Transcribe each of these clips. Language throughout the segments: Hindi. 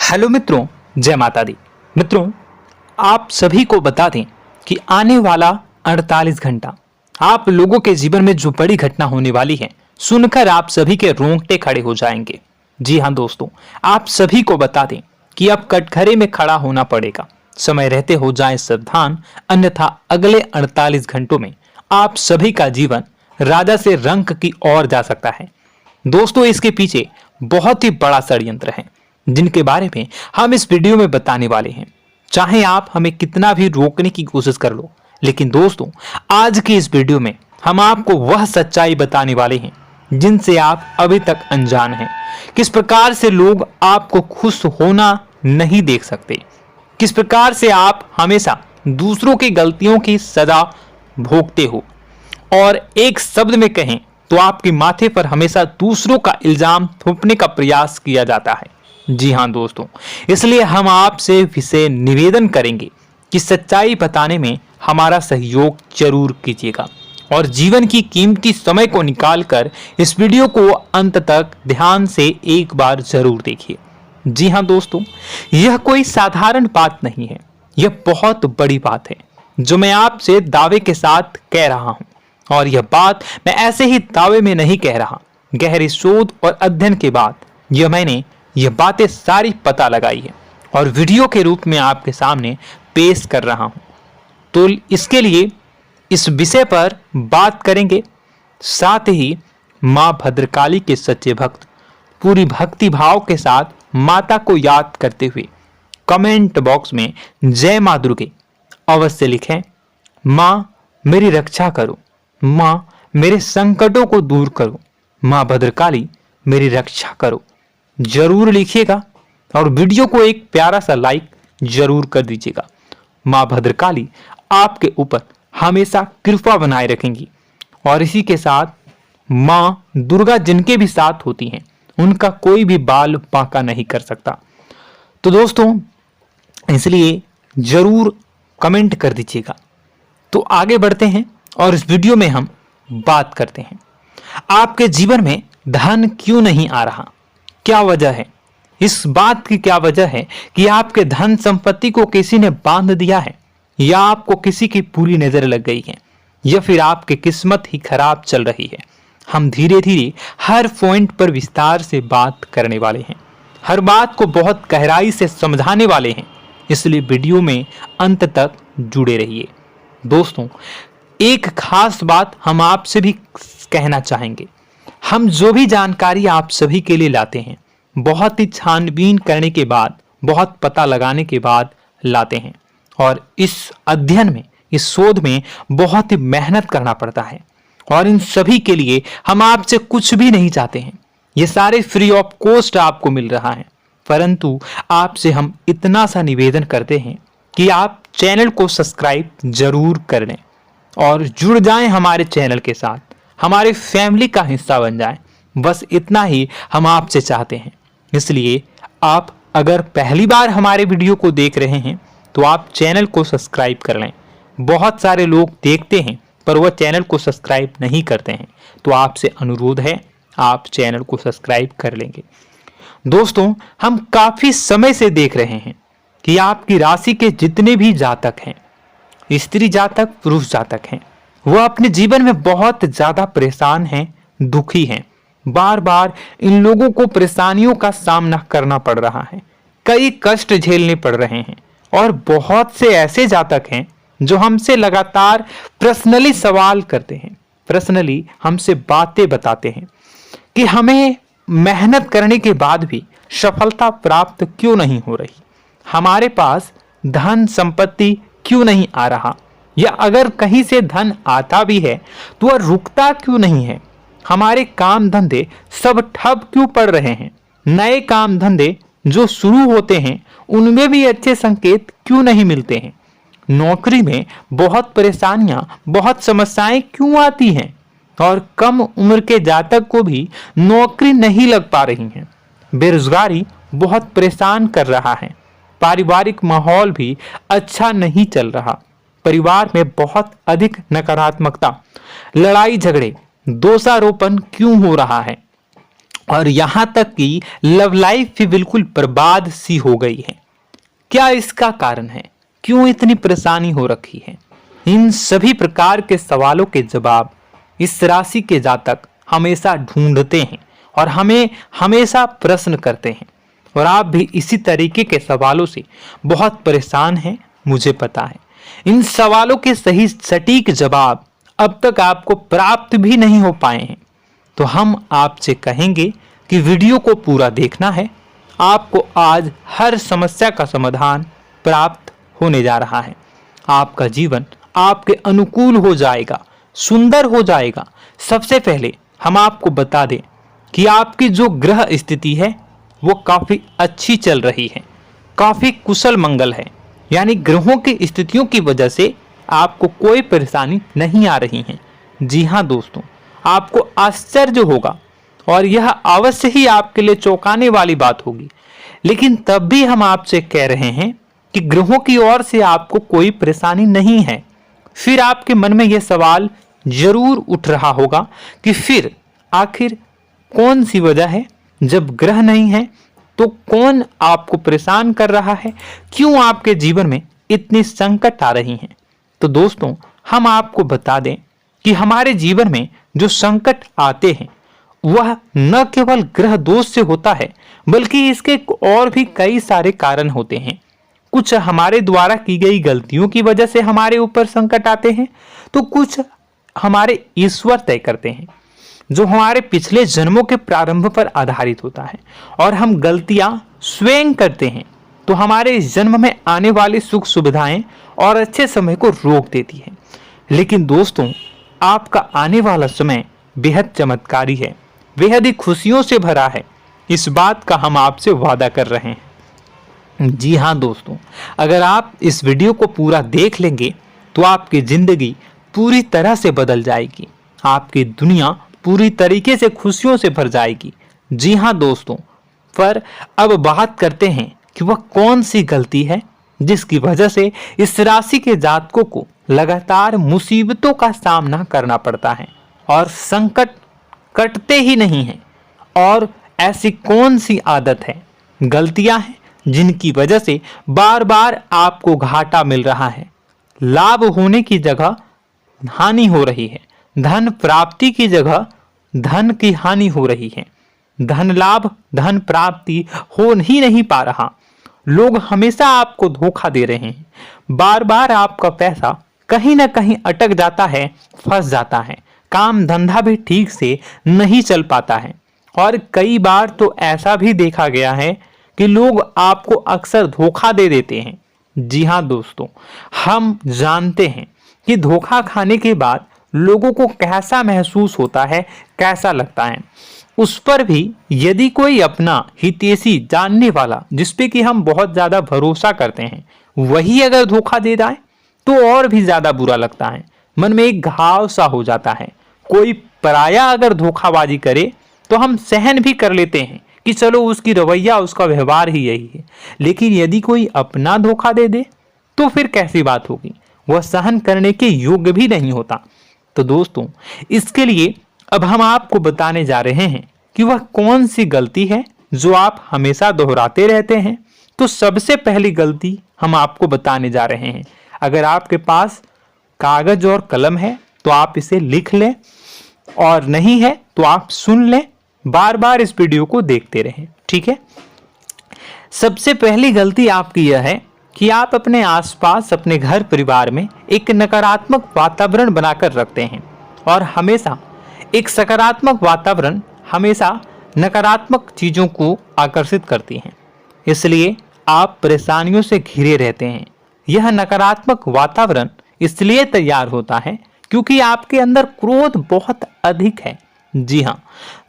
हेलो मित्रों, जय माता दी। मित्रों, आप सभी को बता दें कि आने वाला 48 घंटा आप लोगों के जीवन में जो बड़ी घटना होने वाली है, सुनकर आप सभी के रोंगटे खड़े हो जाएंगे। जी हाँ दोस्तों, आप सभी को बता दें कि अब कटघरे में खड़ा होना पड़ेगा। समय रहते हो जाए सावधान, अन्यथा अगले 48 घंटों में आप सभी का जीवन राजा से रंक की ओर जा सकता है। दोस्तों, इसके पीछे बहुत ही बड़ा षड्यंत्र है जिनके बारे में हम इस वीडियो में बताने वाले हैं। चाहे आप हमें कितना भी रोकने की कोशिश कर लो, लेकिन दोस्तों आज की इस वीडियो में हम आपको वह सच्चाई बताने वाले हैं जिनसे आप अभी तक अनजान हैं। किस प्रकार से लोग आपको खुश होना नहीं देख सकते, किस प्रकार से आप हमेशा दूसरों की गलतियों की सजा भोगते हो, और एक शब्द में कहें तो आपके माथे पर हमेशा दूसरों का इल्जाम थोपने का प्रयास किया जाता है। जी हाँ दोस्तों, इसलिए हम आपसे विशेष निवेदन करेंगे कि सच्चाई बताने में हमारा सहयोग जरूर कीजिएगा और जीवन की कीमती समय को निकालकर इस वीडियो को अंत तक ध्यान से एक बार जरूर देखिए। जी हाँ दोस्तों, यह कोई साधारण बात नहीं है, यह बहुत बड़ी बात है जो मैं आपसे दावे के साथ कह रहा हूं। और यह बात मैं ऐसे ही दावे में नहीं कह रहा, गहरी शोध और अध्ययन के बाद मैंने यह बातें सारी पता लगाई है और वीडियो के रूप में आपके सामने पेश कर रहा हूं। तो इसके लिए इस विषय पर बात करेंगे। साथ ही मां भद्रकाली के सच्चे भक्त पूरी भक्ति भाव के साथ माता को याद करते हुए कमेंट बॉक्स में जय मां दुर्गे अवश्य लिखें। मां मेरी रक्षा करो, मां मेरे संकटों को दूर करो, मां भद्रकाली मेरी रक्षा करो, जरूर लिखिएगा और वीडियो को एक प्यारा सा लाइक जरूर कर दीजिएगा। मां भद्रकाली आपके ऊपर हमेशा कृपा बनाए रखेंगी और इसी के साथ मां दुर्गा जिनके भी साथ होती हैं उनका कोई भी बाल बांका नहीं कर सकता। तो दोस्तों, इसलिए जरूर कमेंट कर दीजिएगा। तो आगे बढ़ते हैं और इस वीडियो में हम बात करते हैं, आपके जीवन में धन क्यों नहीं आ रहा, क्या वजह है। इस बात की क्या वजह है कि आपके धन संपत्ति को किसी ने बांध दिया है, या आपको किसी की पूरी नजर लग गई है, या फिर आपकी किस्मत ही खराब चल रही है। हम धीरे धीरे हर पॉइंट पर विस्तार से बात करने वाले हैं, हर बात को बहुत गहराई से समझाने वाले हैं, इसलिए वीडियो में अंत तक जुड़े रहिए। दोस्तों, एक खास बात हम आपसे भी कहना चाहेंगे, हम जो भी जानकारी आप सभी के लिए लाते हैं बहुत ही छानबीन करने के बाद, बहुत पता लगाने के बाद लाते हैं, और इस अध्ययन में, इस शोध में बहुत ही मेहनत करना पड़ता है। और इन सभी के लिए हम आपसे कुछ भी नहीं चाहते हैं, ये सारे फ्री ऑफ कॉस्ट आपको मिल रहा है, परंतु आपसे हम इतना सा निवेदन करते हैं कि आप चैनल को सब्सक्राइब जरूर कर लें और जुड़ जाएं हमारे चैनल के साथ, हमारे फैमिली का हिस्सा बन जाएं। बस इतना ही हम आपसे चाहते हैं। इसलिए आप अगर पहली बार हमारे वीडियो को देख रहे हैं तो आप चैनल को सब्सक्राइब कर लें। बहुत सारे लोग देखते हैं पर वह चैनल को सब्सक्राइब नहीं करते हैं, तो आपसे अनुरोध है आप चैनल को सब्सक्राइब कर लेंगे। दोस्तों, हम काफी समय से देख रहे हैं कि आपकी राशि के जितने भी जातक हैं, स्त्री जातक, पुरुष जातक हैं, वह अपने जीवन में बहुत ज्यादा परेशान हैं, दुखी हैं। बार बार इन लोगों को परेशानियों का सामना करना पड़ रहा है, कई कष्ट झेलने पड़ रहे हैं, और बहुत से ऐसे जातक हैं जो हमसे लगातार पर्सनली सवाल करते हैं, पर्सनली हमसे बातें बताते हैं कि हमें मेहनत करने के बाद भी सफलता प्राप्त क्यों नहीं हो रही, हमारे पास धन संपत्ति क्यों नहीं आ रहा, या अगर कहीं से धन आता भी है तो वह रुकता क्यों नहीं है, हमारे काम धंधे सब ठप क्यों पड़ रहे हैं, नए काम धंधे जो शुरू होते हैं उनमें भी अच्छे संकेत क्यों नहीं मिलते हैं, नौकरी में बहुत परेशानियां, बहुत समस्याएं क्यों आती हैं, और कम उम्र के जातक को भी नौकरी नहीं लग पा रही है, बेरोजगारी बहुत परेशान कर रहा है, पारिवारिक माहौल भी अच्छा नहीं चल रहा, परिवार में बहुत अधिक नकारात्मकता, लड़ाई झगड़े, दोषारोपण क्यों हो रहा है, और यहां तक कि लव लाइफ भी बिल्कुल बर्बाद सी हो गई है। क्या इसका कारण है? क्यों इतनी परेशानी हो रखी है? इन सभी प्रकार के सवालों के जवाब इस राशि के जातक हमेशा ढूंढते हैं और हमें हमेशा प्रश्न करते हैं। और आप भी इसी तरीके के सवालों से बहुत परेशान हैं, मुझे पता है। इन सवालों के सही सटीक जवाब अब तक आपको प्राप्त भी नहीं हो पाए हैं। तो हम आपसे कहेंगे कि वीडियो को पूरा देखना है। आपको आज हर समस्या का समाधान प्राप्त होने जा रहा है। आपका जीवन आपके अनुकूल हो जाएगा, सुंदर हो जाएगा। सबसे पहले हम आपको बता दें कि आपकी जो ग्रह स्थिति है वो काफी अच्छी चल रही है, काफी कुशल मंगल है। यानी ग्रहों की स्थितियों की वजह से आपको कोई परेशानी नहीं आ रही है। जी हाँ दोस्तों, आपको आश्चर्य होगा और यह अवश्य ही आपके लिए चौंकाने वाली बात होगी। लेकिन तब भी हम आपसे कह रहे हैं कि ग्रहों की ओर से आपको कोई परेशानी नहीं है। फिर आपके मन में यह सवाल जरूर उठ रहा होगा कि फिर आखिर कौन सी वजह है? जब ग्रह नहीं है तो कौन आपको परेशान कर रहा है? क्यों आपके जीवन में इतनी संकट आ रही हैं? तो दोस्तों, हम आपको बता दें कि हमारे जीवन में जो संकट आते हैं वह न केवल ग्रह दोष से होता है, बल्कि इसके और भी कई सारे कारण होते हैं। कुछ हमारे द्वारा की गई गलतियों की वजह से हमारे ऊपर संकट आते हैं, तो कुछ हमारे ईश्वर तय करते हैं, जो हमारे पिछले जन्मों के प्रारंभ पर आधारित होता है। और हम गलतियां स्वयं करते हैं तो हमारे इस जन्म में आने वाली सुख सुविधाएं और अच्छे समय को रोक देती है। लेकिन दोस्तों, आपका आने वाला समय बेहद चमत्कारी है, बेहद ही खुशियों से भरा है। इस बात का हम आपसे वादा कर रहे हैं। जी हाँ दोस्तों, अगर आप इस वीडियो को पूरा देख लेंगे तो आपकी जिंदगी पूरी तरह से बदल जाएगी, आपकी दुनिया पूरी तरीके से खुशियों से भर जाएगी। जी हाँ दोस्तों, पर अब बात करते हैं कि वह कौन सी गलती है जिसकी वजह से इस राशि के जातकों को लगातार मुसीबतों का सामना करना पड़ता है और संकट कटते ही नहीं हैं। और ऐसी कौन सी आदत है, गलतियां हैं जिनकी वजह से बार बार आपको घाटा मिल रहा है, लाभ होने की जगह हानि हो रही है, धन प्राप्ति की जगह धन की हानि हो रही है, धन लाभ धन प्राप्ति हो ही नहीं पा रहा, लोग हमेशा आपको धोखा दे रहे हैं, बार बार आपका पैसा कहीं ना कहीं अटक जाता है, फंस जाता है, काम धंधा भी ठीक से नहीं चल पाता है। और कई बार तो ऐसा भी देखा गया है कि लोग आपको अक्सर धोखा दे देते हैं। जी हाँ दोस्तों, हम जानते हैं कि धोखा खाने के बाद लोगों को कैसा महसूस होता है, कैसा लगता है। उस पर भी यदि कोई अपना हितैषी जानने वाला, जिसपे कि हम बहुत ज्यादा भरोसा करते हैं, वही अगर धोखा दे जाए तो और भी ज्यादा बुरा लगता है, मन में एक घाव सा हो जाता है। कोई पराया अगर धोखाबाजी करे तो हम सहन भी कर लेते हैं कि चलो उसकी रवैया, उसका व्यवहार ही यही है। लेकिन यदि कोई अपना धोखा दे दे तो फिर कैसी बात होगी, वह सहन करने के योग्य भी नहीं होता। तो दोस्तों, इसके लिए अब हम आपको बताने जा रहे हैं कि वह कौन सी गलती है जो आप हमेशा दोहराते रहते हैं। तो सबसे पहली गलती हम आपको बताने जा रहे हैं। अगर आपके पास कागज और कलम है तो आप इसे लिख लें, और नहीं है तो आप सुन लें, बार बार इस वीडियो को देखते रहें, ठीक है। सबसे पहली गलती आपकी यह है कि आप अपने आसपास, अपने घर परिवार में एक नकारात्मक वातावरण बनाकर रखते हैं। और हमेशा एक सकारात्मक वातावरण हमेशा नकारात्मक चीजों को आकर्षित करती हैं, इसलिए आप परेशानियों से घिरे रहते हैं। यह नकारात्मक वातावरण इसलिए तैयार होता है क्योंकि आपके अंदर क्रोध बहुत अधिक है। जी हाँ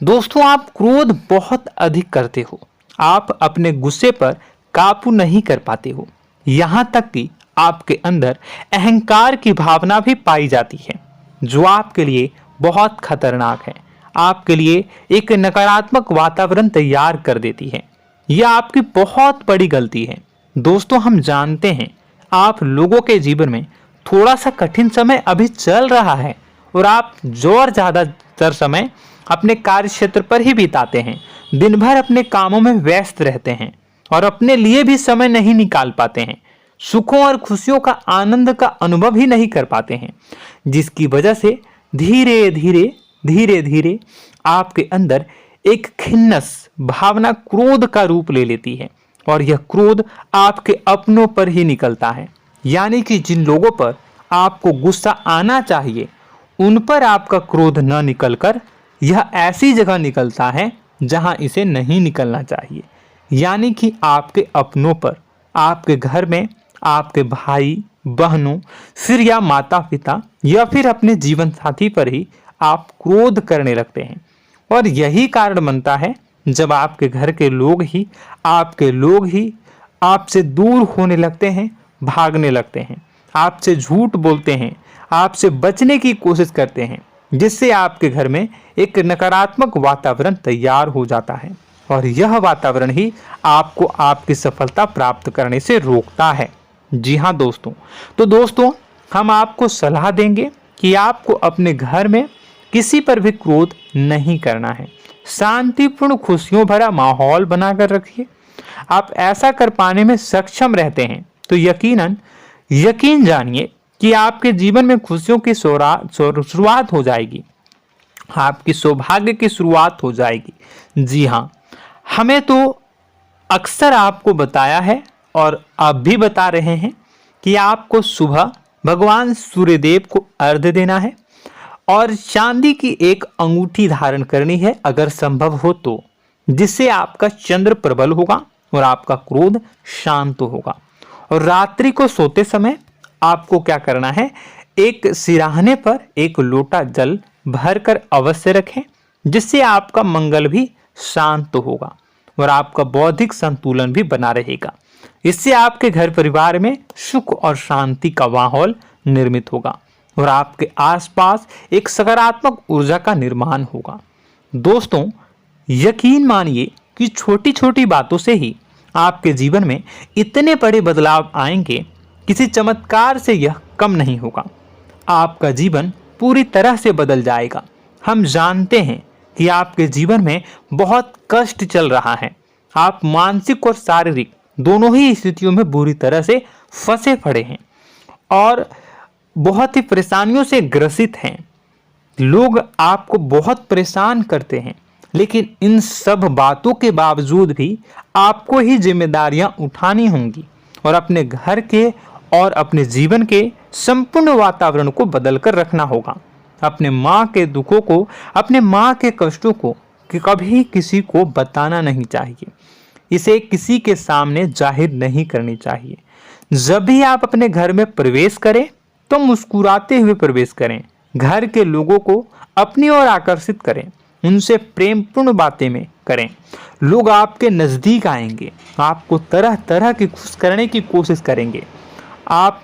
दोस्तों, आप क्रोध बहुत अधिक करते हो, आप अपने गुस्से पर काबू नहीं कर पाते हो, यहाँ तक कि आपके अंदर अहंकार की भावना भी पाई जाती है, जो आपके लिए बहुत खतरनाक है, आपके लिए एक नकारात्मक वातावरण तैयार कर देती है। यह आपकी बहुत बड़ी गलती है। दोस्तों, हम जानते हैं आप लोगों के जीवन में थोड़ा सा कठिन समय अभी चल रहा है और आप और ज्यादातर समय अपने कार्य क्षेत्र पर ही बिताते हैं, दिन भर अपने कामों में व्यस्त रहते हैं और अपने लिए भी समय नहीं निकाल पाते हैं, सुखों और खुशियों का आनंद का अनुभव ही नहीं कर पाते हैं, जिसकी वजह से धीरे धीरे धीरे धीरे आपके अंदर एक खिन्नस भावना क्रोध का रूप ले लेती है और यह क्रोध आपके अपनों पर ही निकलता है। यानी कि जिन लोगों पर आपको गुस्सा आना चाहिए उन पर आपका क्रोध न निकलकर यह ऐसी जगह निकलता है जहां इसे नहीं निकलना चाहिए। यानी कि आपके अपनों पर, आपके घर में आपके भाई बहनों, फिर या माता पिता या फिर अपने जीवन साथी पर ही आप क्रोध करने लगते हैं। और यही कारण बनता है जब आपके घर के लोग ही आपसे दूर होने लगते हैं, भागने लगते हैं, आपसे झूठ बोलते हैं, आपसे बचने की कोशिश करते हैं, जिससे आपके घर में एक नकारात्मक वातावरण तैयार हो जाता है और यह वातावरण ही आपको आपकी सफलता प्राप्त करने से रोकता है। जी हाँ दोस्तों, तो दोस्तों हम आपको सलाह देंगे कि आपको अपने घर में किसी पर भी क्रोध नहीं करना है। शांतिपूर्ण खुशियों भरा माहौल बनाकर रखिए। आप ऐसा कर पाने में सक्षम रहते हैं तो यकीन जानिए कि आपके जीवन में खुशियों की शुरुआत हो जाएगी, आपकी सौभाग्य की शुरुआत हो जाएगी। जी हाँ, हमें तो अक्सर आपको बताया है और आप भी बता रहे हैं कि आपको सुबह भगवान सूर्यदेव को अर्घ्य देना है और चांदी की एक अंगूठी धारण करनी है अगर संभव हो तो, जिससे आपका चंद्र प्रबल होगा और आपका क्रोध शांत होगा। और रात्रि को सोते समय आपको क्या करना है, एक सिराहने पर एक लोटा जल भरकर अवश्य रखें, जिससे आपका मंगल भी शांत होगा और आपका बौद्धिक संतुलन भी बना रहेगा। इससे आपके घर परिवार में सुख और शांति का माहौल निर्मित होगा और आपके आसपास एक सकारात्मक ऊर्जा का निर्माण होगा। दोस्तों यकीन मानिए कि छोटी छोटी बातों से ही आपके जीवन में इतने बड़े बदलाव आएंगे, किसी चमत्कार से यह कम नहीं होगा। आपका जीवन पूरी तरह से बदल जाएगा। हम जानते हैं कि आपके जीवन में बहुत कष्ट चल रहा है, आप मानसिक और शारीरिक दोनों ही स्थितियों में बुरी तरह से फंसे पड़े हैं और बहुत ही परेशानियों से ग्रसित हैं। लोग आपको बहुत परेशान करते हैं, लेकिन इन सब बातों के बावजूद भी आपको ही जिम्मेदारियां उठानी होंगी और अपने घर के और अपने जीवन के संपूर्ण वातावरण को बदलकर रखना होगा। अपने माँ के दुखों को, अपने माँ के कष्टों को कभी किसी को बताना नहीं चाहिए, इसे किसी के सामने जाहिर नहीं करनी चाहिए। जब भी आप अपने घर में प्रवेश करें तो मुस्कुराते हुए प्रवेश करें, घर के लोगों को अपनी ओर आकर्षित करें, उनसे प्रेमपूर्ण बातें में करें। लोग आपके नज़दीक आएंगे, आपको तरह तरह की खुश करने की कोशिश करेंगे। आप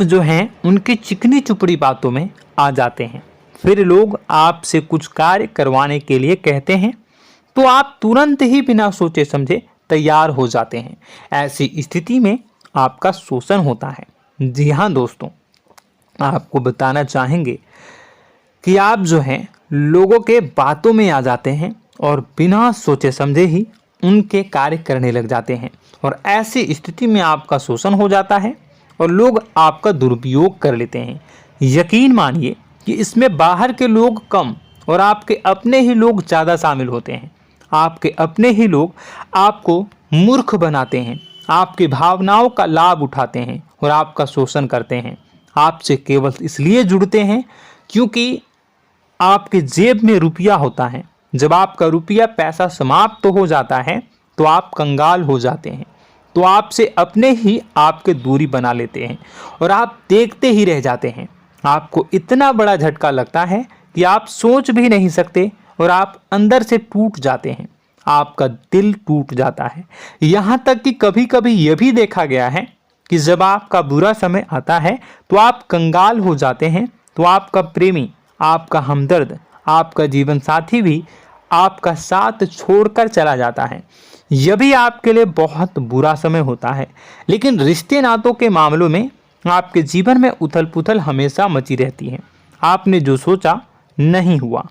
जो हैं उनकी चिकनी चुपड़ी बातों में आ जाते हैं। फिर लोग आपसे कुछ कार्य करवाने के लिए कहते हैं तो आप तुरंत ही बिना सोचे समझे तैयार हो जाते हैं। ऐसी स्थिति में आपका शोषण होता है। जी हाँ दोस्तों, आपको बताना चाहेंगे कि आप जो हैं लोगों के बातों में आ जाते हैं और बिना सोचे समझे ही उनके कार्य करने लग जाते हैं और ऐसी स्थिति में आपका शोषण हो जाता है और लोग आपका दुरुपयोग कर लेते हैं। यकीन मानिए कि इसमें बाहर के लोग कम और आपके अपने ही लोग ज़्यादा शामिल होते हैं। आपके अपने ही लोग आपको मूर्ख बनाते हैं, आपकी भावनाओं का लाभ उठाते हैं और आपका शोषण करते हैं। आपसे केवल इसलिए जुड़ते हैं क्योंकि आपके जेब में रुपया होता है। जब आपका रुपया पैसा समाप्त हो जाता है तो आप कंगाल हो जाते हैं, तो आपसे अपने ही आपके दूरी बना लेते हैं और आप देखते ही रह जाते हैं। आपको इतना बड़ा झटका लगता है कि आप सोच भी नहीं सकते और आप अंदर से टूट जाते हैं, आपका दिल टूट जाता है। यहाँ तक कि कभी कभी यह भी देखा गया है कि जब आपका बुरा समय आता है तो आप कंगाल हो जाते हैं, तो आपका प्रेमी, आपका हमदर्द, आपका जीवन साथी भी आपका साथ छोड़कर चला जाता है। यह भी आपके लिए बहुत बुरा समय होता है। लेकिन रिश्ते नातों के मामलों में आपके जीवन में उथल पुथल हमेशा मची रहती है। आपने जो सोचा नहीं हुआ।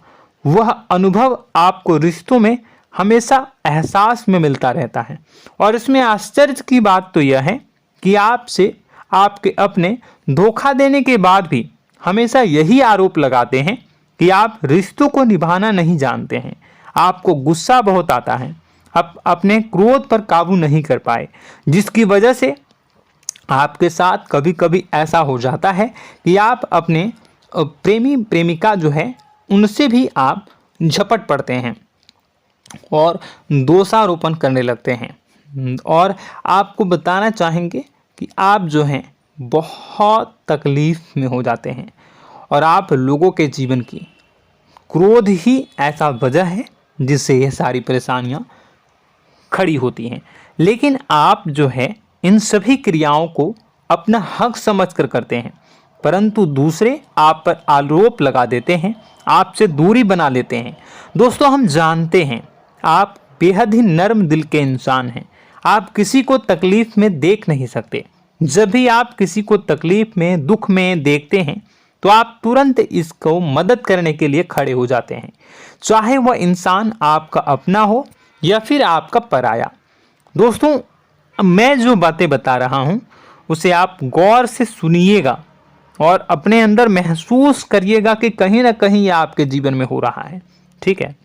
वह अनुभव आपको रिश्तों में हमेशा एहसास में मिलता रहता है। और इसमें आश्चर्य की बात तो यह है कि आपसे आपके अपने धोखा देने के बाद भी हमेशा यही आरोप लगाते हैं कि आप रिश्तों को निभाना नहीं जानते हैं। आपको गुस्सा बहुत आता है, आप अपने क्रोध पर काबू नहीं कर पाए, जिसकी वजह से आपके साथ कभी कभी ऐसा हो जाता है कि आप अपने प्रेमी प्रेमिका जो है उनसे भी आप झपट पड़ते हैं और दोषारोपण करने लगते हैं। और आपको बताना चाहेंगे कि आप जो हैं बहुत तकलीफ में हो जाते हैं और आप लोगों के जीवन की क्रोध ही ऐसा वजह है जिससे यह सारी परेशानियां खड़ी होती हैं। लेकिन आप जो है इन सभी क्रियाओं को अपना हक समझकर करते हैं, परंतु दूसरे आप पर आरोप लगा देते हैं, आपसे दूरी बना लेते हैं। दोस्तों, हम जानते हैं आप बेहद ही नर्म दिल के इंसान हैं। आप किसी को तकलीफ में देख नहीं सकते। जब भी आप किसी को तकलीफ में, दुख में देखते हैं तो आप तुरंत इसको मदद करने के लिए खड़े हो जाते हैं, चाहे वह इंसान आपका अपना हो या फिर आपका पराया। दोस्तों, मैं जो बातें बता रहा हूं उसे आप गौर से सुनिएगा और अपने अंदर महसूस करिएगा कि कहीं ना कहीं यह आपके जीवन में हो रहा है। ठीक है,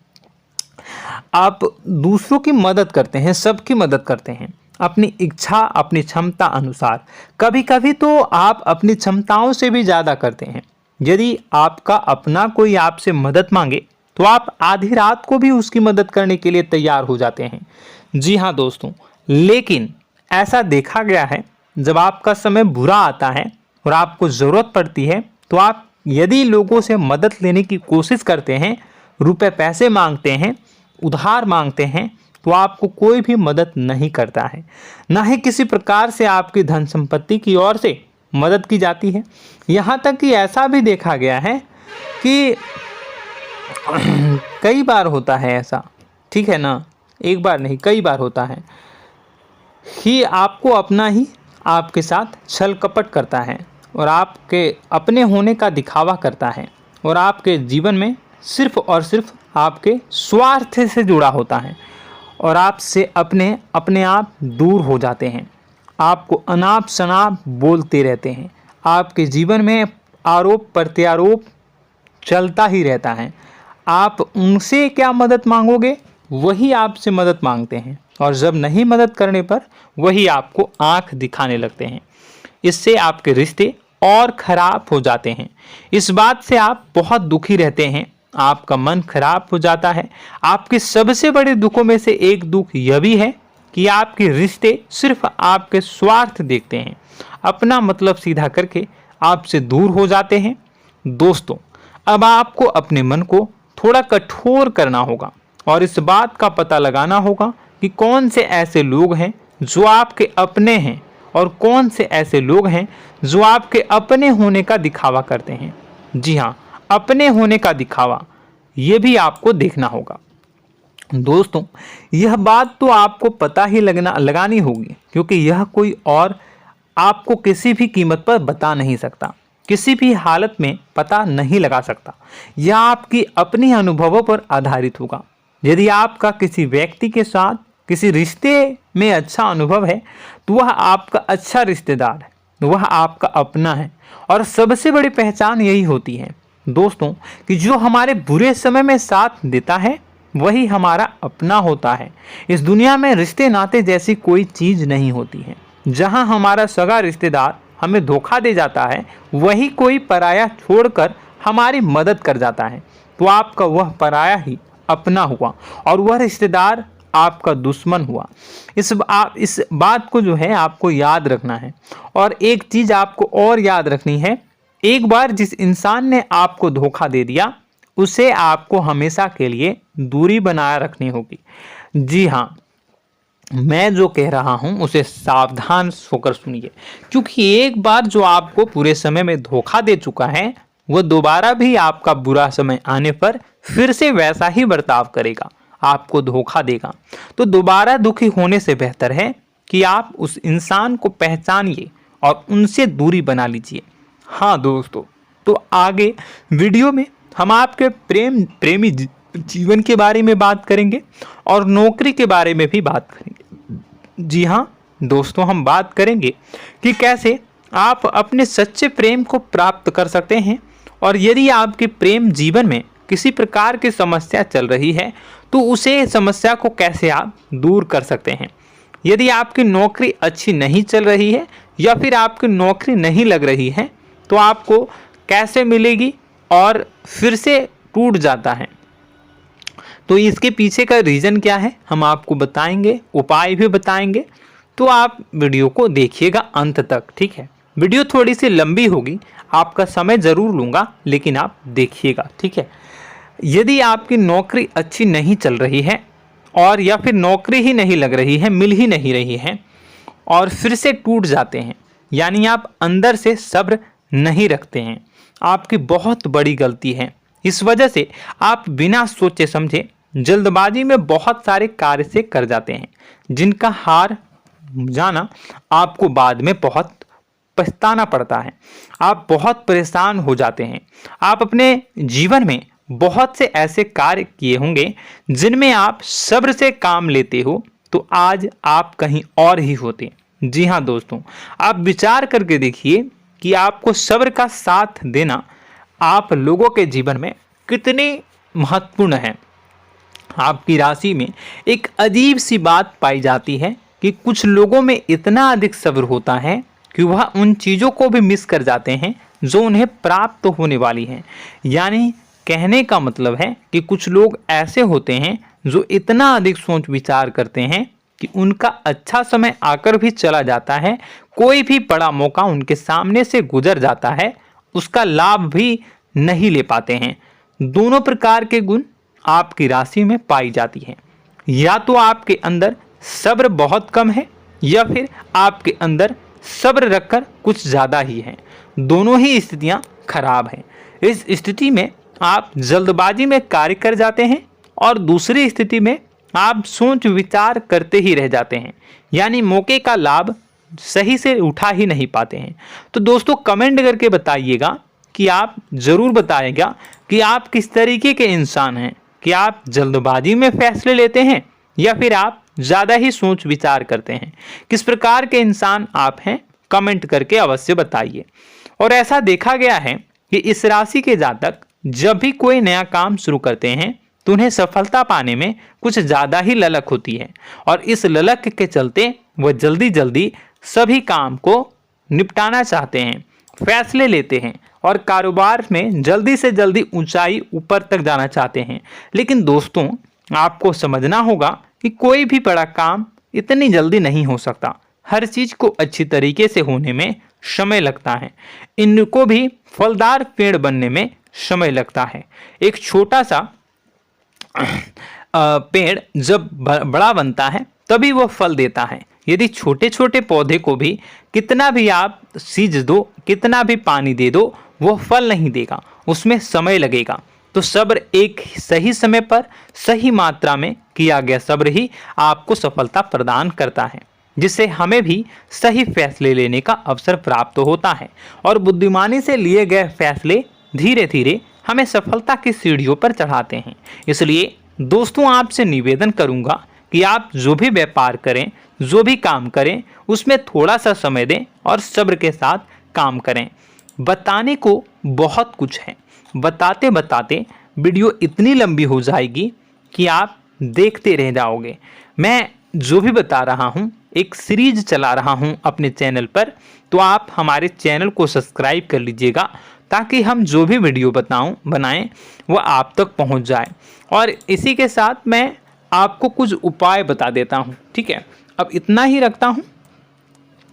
आप दूसरों की मदद करते हैं, सबकी मदद करते हैं अपनी इच्छा, अपनी क्षमता अनुसार। कभी कभी तो आप अपनी क्षमताओं से भी ज़्यादा करते हैं। यदि आपका अपना कोई आपसे मदद मांगे तो आप आधी रात को भी उसकी मदद करने के लिए तैयार हो जाते हैं। जी हाँ दोस्तों, लेकिन ऐसा देखा गया है जब आपका समय बुरा आता है और आपको ज़रूरत पड़ती है तो आप यदि लोगों से मदद लेने की कोशिश करते हैं, रुपए पैसे मांगते हैं, उधार मांगते हैं, तो आपको कोई भी मदद नहीं करता है। ना ही किसी प्रकार से आपकी धन संपत्ति की ओर से मदद की जाती है। यहाँ तक कि ऐसा भी देखा गया है कि कई बार होता है ऐसा, ठीक है ना, एक बार नहीं कई बार होता है कि आपको अपना ही आपके साथ छल कपट करता है और आपके अपने होने का दिखावा करता है और आपके जीवन में सिर्फ और सिर्फ आपके स्वार्थ से जुड़ा होता है और आपसे अपने आप दूर हो जाते हैं। आपको अनाप शनाप बोलते रहते हैं। आपके जीवन में आरोप प्रत्यारोप चलता ही रहता है। आप उनसे क्या मदद मांगोगे, वही आपसे मदद मांगते हैं और जब नहीं मदद करने पर वही आपको आंख दिखाने लगते हैं। इससे आपके रिश्ते और खराब हो जाते हैं। इस बात से आप बहुत दुखी रहते हैं, आपका मन खराब हो जाता है। आपके सबसे बड़े दुखों में से एक दुख यह भी है कि आपके रिश्ते सिर्फ आपके स्वार्थ देखते हैं, अपना मतलब सीधा करके आपसे दूर हो जाते हैं। दोस्तों, अब आपको अपने मन को थोड़ा कठोर करना होगा और इस बात का पता लगाना होगा कि कौन से ऐसे लोग हैं जो आपके अपने हैं और कौन से ऐसे लोग हैं जो आपके अपने होने का दिखावा करते हैं। जी हाँ, अपने होने का दिखावा, ये भी आपको देखना होगा। दोस्तों, यह बात तो आपको पता ही लगानी होगी, क्योंकि यह कोई और आपको किसी भी कीमत पर बता नहीं सकता, किसी भी हालत में पता नहीं लगा सकता। यह आपकी अपनी अनुभवों पर आधारित होगा। यदि आपका किसी व्यक्ति के साथ किसी रिश्ते में अच्छा अनुभव है तो वह आपका अच्छा रिश्तेदार है, वह आपका अपना है। और सबसे बड़ी पहचान यही होती है दोस्तों कि जो हमारे बुरे समय में साथ देता है वही हमारा अपना होता है। इस दुनिया में रिश्ते नाते जैसी कोई चीज़ नहीं होती है। जहां हमारा सगा रिश्तेदार हमें धोखा दे जाता है, वही कोई पराया छोड़कर हमारी मदद कर जाता है, तो आपका वह पराया ही अपना हुआ और वह रिश्तेदार आपका दुश्मन हुआ। इस बात को जो है आपको याद रखना है। और एक चीज़ आपको और याद रखनी है, एक बार जिस इंसान ने आपको धोखा दे दिया उसे आपको हमेशा के लिए दूरी बनाए रखनी होगी। जी हाँ, मैं जो कह रहा हूं उसे सावधान होकर सुनिए, क्योंकि एक बार जो आपको पूरे समय में धोखा दे चुका है वह दोबारा भी आपका बुरा समय आने पर फिर से वैसा ही बर्ताव करेगा, आपको धोखा देगा। तो दोबारा दुखी होने से बेहतर है कि आप उस इंसान को पहचानिए और उनसे दूरी बना लीजिए। हाँ दोस्तों, तो आगे वीडियो में हम आपके प्रेमी जीवन के बारे में बात करेंगे और नौकरी के बारे में भी बात करेंगे। जी हाँ दोस्तों, हम बात करेंगे कि कैसे आप अपने सच्चे प्रेम को प्राप्त कर सकते हैं, और यदि आपके प्रेम जीवन में किसी प्रकार की समस्या चल रही है तो उसे समस्या को कैसे आप दूर कर सकते हैं। यदि आपकी नौकरी अच्छी नहीं चल रही है या फिर आपकी नौकरी नहीं लग रही है तो आपको कैसे मिलेगी और फिर से टूट जाता है, तो इसके पीछे का रीज़न क्या है हम आपको बताएंगे, उपाय भी बताएंगे। तो आप वीडियो को देखिएगा अंत तक, ठीक है। वीडियो थोड़ी सी लंबी होगी, आपका समय ज़रूर लूँगा, लेकिन आप देखिएगा, ठीक है। यदि आपकी नौकरी अच्छी नहीं चल रही है और या फिर नौकरी ही नहीं लग रही है, मिल ही नहीं रही है और फिर से टूट जाते हैं, यानी आप अंदर से सब्र नहीं रखते हैं, आपकी बहुत बड़ी गलती है। इस वजह से आप बिना सोचे समझे जल्दबाजी में बहुत सारे कार्य से कर जाते हैं, जिनका हार जाना आपको बाद में बहुत पछताना पड़ता है। आप बहुत परेशान हो जाते हैं। आप अपने जीवन में बहुत से ऐसे कार्य किए होंगे जिनमें आप सब्र से काम लेते हो, तो आज आप कहीं और ही होते। जी हाँ दोस्तों, आप विचार करके देखिए कि आपको सब्र का साथ देना आप लोगों के जीवन में कितने महत्वपूर्ण है। आपकी राशि में एक अजीब सी बात पाई जाती है कि कुछ लोगों में इतना अधिक सब्र होता है कि वह उन चीज़ों को भी मिस कर जाते हैं जो उन्हें प्राप्त होने वाली हैं। यानी कहने का मतलब है कि कुछ लोग ऐसे होते हैं जो इतना अधिक सोच विचार करते हैं कि उनका अच्छा समय आकर भी चला जाता है, कोई भी बड़ा मौका उनके सामने से गुजर जाता है, उसका लाभ भी नहीं ले पाते हैं। दोनों प्रकार के गुण आपकी राशि में पाई जाती हैं। या तो आपके अंदर सब्र बहुत कम है या फिर आपके अंदर सब्र रखकर कुछ ज़्यादा ही है। दोनों ही स्थितियाँ खराब हैं। इस स्थिति में आप जल्दबाजी में कार्य कर जाते हैं और दूसरी स्थिति में आप सोच विचार करते ही रह जाते हैं, यानी मौके का लाभ सही से उठा ही नहीं पाते हैं। तो दोस्तों कमेंट करके बताइएगा कि आप ज़रूर बताइएगा कि आप किस तरीके के इंसान हैं, कि आप जल्दबाजी में फैसले लेते हैं या फिर आप ज़्यादा ही सोच विचार करते हैं। किस प्रकार के इंसान आप हैं, कमेंट करके अवश्य बताइए। और ऐसा देखा गया है कि इस राशि के जातक जब भी कोई नया काम शुरू करते हैं तो उन्हें सफलता पाने में कुछ ज़्यादा ही ललक होती है, और इस ललक के चलते वह जल्दी जल्दी सभी काम को निपटाना चाहते हैं, फैसले लेते हैं और कारोबार में जल्दी से जल्दी ऊंचाई ऊपर तक जाना चाहते हैं। लेकिन दोस्तों आपको समझना होगा कि कोई भी बड़ा काम इतनी जल्दी नहीं हो सकता। हर चीज़ को अच्छी तरीके से होने में समय लगता है। इनको भी फलदार पेड़ बनने में समय लगता है। एक छोटा सा पेड़ जब बड़ा बनता है तभी वो फल देता है। यदि छोटे छोटे पौधे को भी कितना भी आप सींच दो, कितना भी पानी दे दो, वो फल नहीं देगा, उसमें समय लगेगा। तो सब्र एक सही समय पर सही मात्रा में किया गया सब्र ही आपको सफलता प्रदान करता है, जिससे हमें भी सही फैसले लेने का अवसर प्राप्त होता है और बुद्धिमानी से लिए गए फैसले धीरे धीरे हमें सफलता की सीढ़ियों पर चढ़ाते हैं। इसलिए दोस्तों आपसे निवेदन करूंगा कि आप जो भी व्यापार करें, जो भी काम करें, उसमें थोड़ा सा समय दें और सब्र के साथ काम करें। बताने को बहुत कुछ है, बताते बताते वीडियो इतनी लंबी हो जाएगी कि आप देखते रह जाओगे। मैं जो भी बता रहा हूँ एक सीरीज चला रहा हूँ अपने चैनल पर, तो आप हमारे चैनल को सब्सक्राइब कर लीजिएगा ताकि हम जो भी वीडियो बनाएं वो आप तक पहुँच जाए। और इसी के साथ मैं आपको कुछ उपाय बता देता हूँ, ठीक है। अब इतना ही रखता हूँ।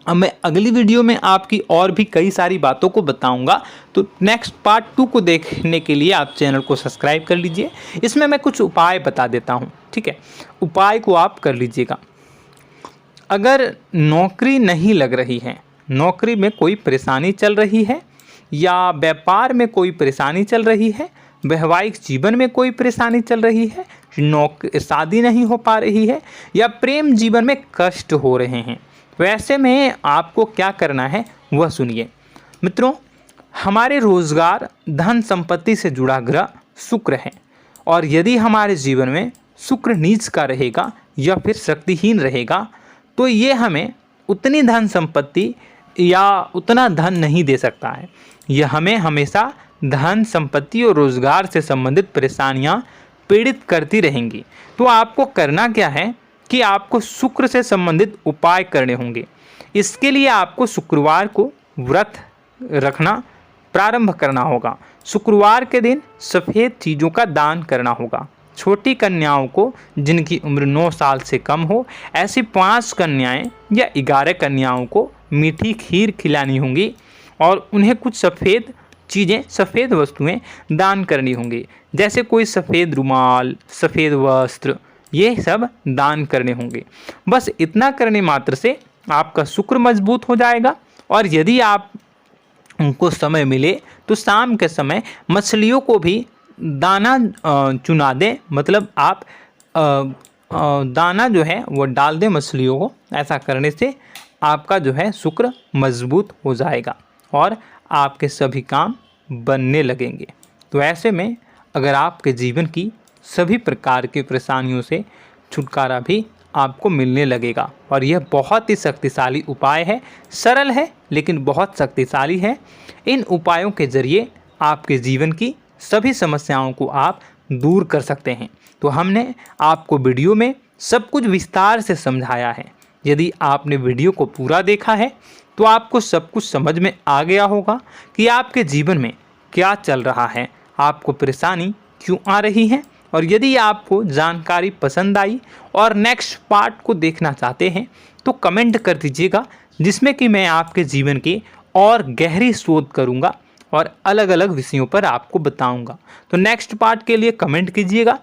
अब मैं अगली वीडियो में आपकी और भी कई सारी बातों को बताऊंगा, तो नेक्स्ट पार्ट 2 को देखने के लिए आप चैनल को सब्सक्राइब कर लीजिए। इसमें मैं कुछ उपाय बता देता हूं, ठीक है। उपाय को आप कर लीजिएगा। अगर नौकरी नहीं लग रही है, नौकरी में कोई परेशानी चल रही है, या व्यापार में कोई परेशानी चल रही है, वैवाहिक जीवन में कोई परेशानी चल रही है, शादी नहीं हो पा रही है, या प्रेम जीवन में कष्ट हो रहे हैं, वैसे में आपको क्या करना है वह सुनिए। मित्रों, हमारे रोजगार धन संपत्ति से जुड़ा ग्रह शुक्र है, और यदि हमारे जीवन में शुक्र नीच का रहेगा या फिर शक्तिहीन रहेगा तो ये हमें उतनी धन संपत्ति या उतना धन नहीं दे सकता है। यह हमें हमेशा धन संपत्ति और रोजगार से संबंधित परेशानियां पीड़ित करती रहेंगी। तो आपको करना क्या है कि आपको शुक्र से संबंधित उपाय करने होंगे। इसके लिए आपको शुक्रवार को व्रत रखना प्रारंभ करना होगा। शुक्रवार के दिन सफ़ेद चीज़ों का दान करना होगा। छोटी कन्याओं को जिनकी उम्र 9 साल से कम हो, ऐसी 5 कन्याएं या 11 कन्याओं को मीठी खीर खिलानी होंगी और उन्हें कुछ सफ़ेद चीज़ें, सफ़ेद वस्तुएं दान करनी होंगी, जैसे कोई सफ़ेद रुमाल, सफ़ेद वस्त्र, ये सब दान करने होंगे। बस इतना करने मात्र से आपका शुक्र मजबूत हो जाएगा। और यदि आप उनको समय मिले तो शाम के समय मछलियों को भी दाना चुना दें, मतलब आप दाना जो है वो डाल दें मछलियों को। ऐसा करने से आपका जो है शुक्र मजबूत हो जाएगा और आपके सभी काम बनने लगेंगे। तो ऐसे में अगर आपके जीवन की सभी प्रकार की परेशानियों से छुटकारा भी आपको मिलने लगेगा। और यह बहुत ही शक्तिशाली उपाय है, सरल है लेकिन बहुत शक्तिशाली है। इन उपायों के ज़रिए आपके जीवन की सभी समस्याओं को आप दूर कर सकते हैं। तो हमने आपको वीडियो में सब कुछ विस्तार से समझाया है। यदि आपने वीडियो को पूरा देखा है तो आपको सब कुछ समझ में आ गया होगा कि आपके जीवन में क्या चल रहा है, आपको परेशानी क्यों आ रही है। और यदि आपको जानकारी पसंद आई और नेक्स्ट पार्ट को देखना चाहते हैं तो कमेंट कर दीजिएगा, जिसमें कि मैं आपके जीवन की और गहरी शोध करूंगा और अलग अलग विषयों पर आपको बताऊंगा। तो नेक्स्ट पार्ट के लिए कमेंट कीजिएगा,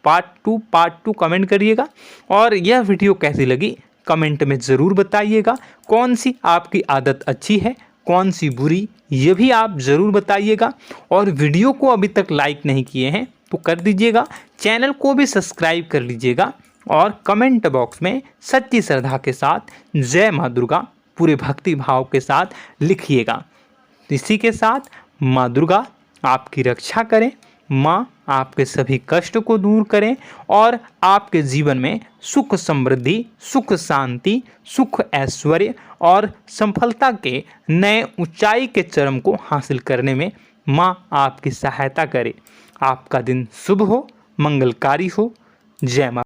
पार्ट टू कमेंट करिएगा। और यह वीडियो कैसी लगी कमेंट में ज़रूर बताइएगा। कौन सी आपकी आदत अच्छी है, कौन सी बुरी, ये भी आप ज़रूर बताइएगा। और वीडियो को अभी तक लाइक नहीं किए हैं तो कर दीजिएगा, चैनल को भी सब्सक्राइब कर लीजिएगा और कमेंट बॉक्स में सच्ची श्रद्धा के साथ जय माँ दुर्गा पूरे भक्ति भाव के साथ लिखिएगा। इसी के साथ माँ दुर्गा आपकी रक्षा करें, माँ आपके सभी कष्ट को दूर करें और आपके जीवन में सुख समृद्धि, सुख शांति, सुख ऐश्वर्य और सफलता के नए ऊंचाई के चरम को हासिल करने में माँ आपकी सहायता करे। आपका दिन शुभ हो, मंगलकारी हो। जय माँ।